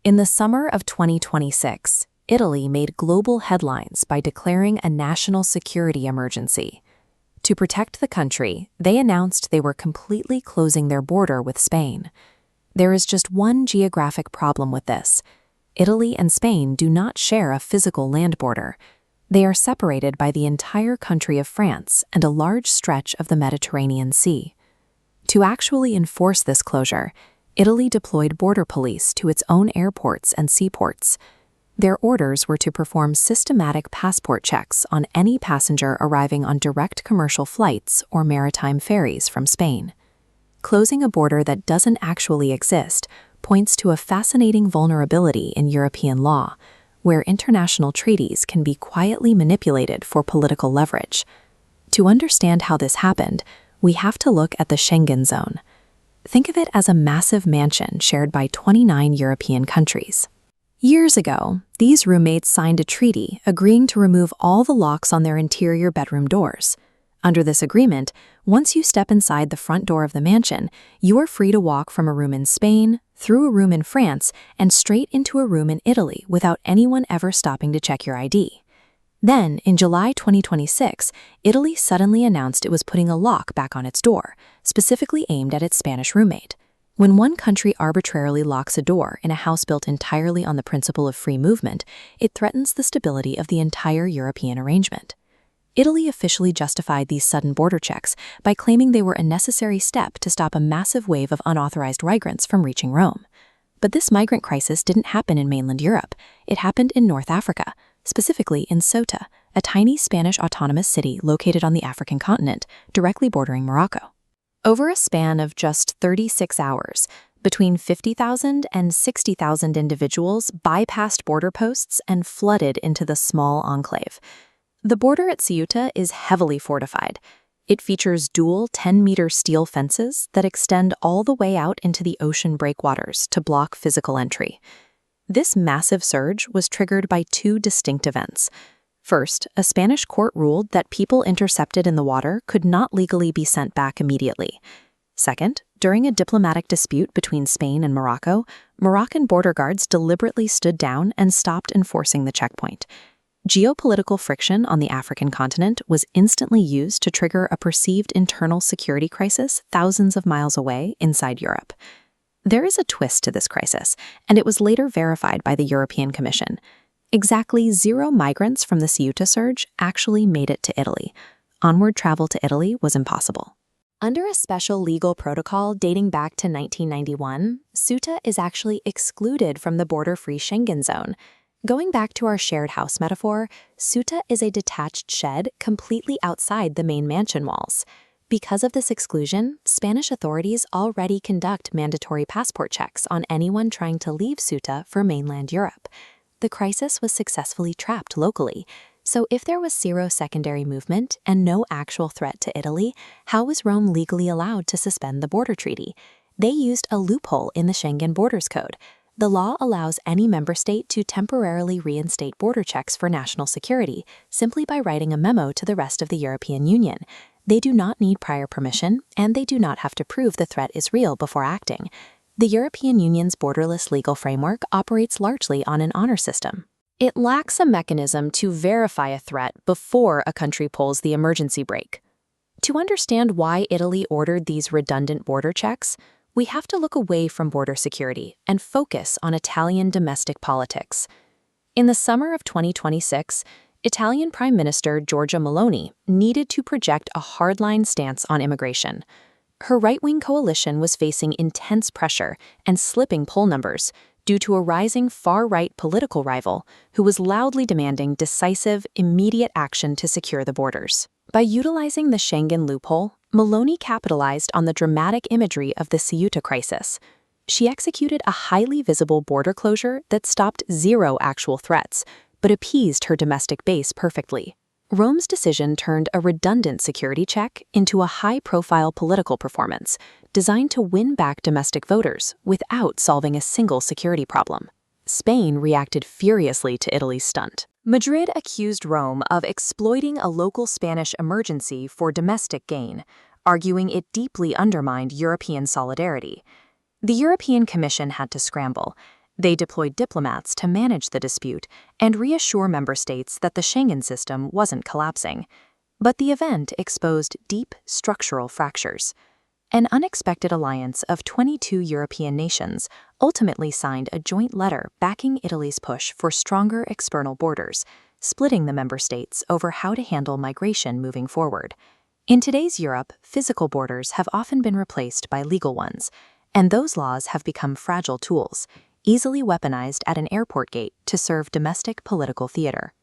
In the summer of 2026, Italy made global headlines by declaring a national security emergency. To protect the country, they announced they were completely closing their border with Spain. There is just one geographic problem with this. Italy and Spain do not share a physical land border. They are separated by the entire country of France and a large stretch of the Mediterranean Sea. To actually enforce this closure, Italy deployed border police to its own airports and seaports. Their orders were to perform systematic passport checks on any passenger arriving on direct commercial flights or maritime ferries from Spain. Closing a border that doesn't actually exist points to a fascinating vulnerability in European law, where international treaties can be quietly manipulated for political leverage. To understand how this happened, we have to look at the Schengen zone. Think of it as a massive mansion shared by 29 European countries. Years ago, these roommates signed a treaty agreeing to remove all the locks on their interior bedroom doors. Under this agreement, once you step inside the front door of the mansion, you are free to walk from a room in Spain, through a room in France, and straight into a room in Italy without anyone ever stopping to check your ID. Then, in July 2026, Italy suddenly announced it was putting a lock back on its door, specifically aimed at its Spanish roommate. When one country arbitrarily locks a door in a house built entirely on the principle of free movement, it threatens the stability of the entire European arrangement. Italy officially justified these sudden border checks by claiming they were a necessary step to stop a massive wave of unauthorized migrants from reaching Rome. But this migrant crisis didn't happen in mainland Europe. It happened in North Africa, specifically in Ceuta, a tiny Spanish autonomous city located on the African continent, directly bordering Morocco. Over a span of just 36 hours, between 50,000 and 60,000 individuals bypassed border posts and flooded into the small enclave. The border at Ceuta is heavily fortified. It features dual 10-meter steel fences that extend all the way out into the ocean breakwaters to block physical entry. This massive surge was triggered by two distinct events. First, a Spanish court ruled that people intercepted in the water could not legally be sent back immediately. Second, during a diplomatic dispute between Spain and Morocco, Moroccan border guards deliberately stood down and stopped enforcing the checkpoint. Geopolitical friction on the African continent was instantly used to trigger a perceived internal security crisis thousands of miles away inside Europe. There is a twist to this crisis, and it was later verified by the European Commission. Exactly 0 migrants from the Ceuta surge actually made it to Italy. Onward travel to Italy was impossible. Under a special legal protocol dating back to 1991, Ceuta is actually excluded from the border-free Schengen zone. Going back to our shared house metaphor, Ceuta is a detached shed completely outside the main mansion walls. Because of this exclusion, Spanish authorities already conduct mandatory passport checks on anyone trying to leave Ceuta for mainland Europe. The crisis was successfully trapped locally, so if there was 0 secondary movement and no actual threat to Italy, how was Rome legally allowed to suspend the border treaty? They used a loophole in the Schengen Borders Code. The law allows any member state to temporarily reinstate border checks for national security simply by writing a memo to the rest of the European Union. They do not need prior permission, and they do not have to prove the threat is real before acting. The European Union's borderless legal framework operates largely on an honor system. It lacks a mechanism to verify a threat before a country pulls the emergency brake. To understand why Italy ordered these redundant border checks, we have to look away from border security and focus on Italian domestic politics. In the summer of 2026, Italian Prime Minister Giorgia Meloni needed to project a hardline stance on immigration. Her right-wing coalition was facing intense pressure and slipping poll numbers due to a rising far-right political rival who was loudly demanding decisive, immediate action to secure the borders. By utilizing the Schengen loophole, Meloni capitalized on the dramatic imagery of the Ceuta crisis. She executed a highly visible border closure that stopped 0 actual threats, but appeased her domestic base perfectly. Rome's decision turned a redundant security check into a high-profile political performance, designed to win back domestic voters without solving a single security problem. Spain reacted furiously to Italy's stunt. Madrid accused Rome of exploiting a local Spanish emergency for domestic gain, arguing it deeply undermined European solidarity. The European Commission had to scramble. They deployed diplomats to manage the dispute and reassure member states that the Schengen system wasn't collapsing. But the event exposed deep structural fractures. An unexpected alliance of 22 European nations ultimately signed a joint letter backing Italy's push for stronger external borders, splitting the member states over how to handle migration moving forward. In today's Europe, physical borders have often been replaced by legal ones, and those laws have become fragile tools, easily weaponized at an airport gate to serve domestic political theater.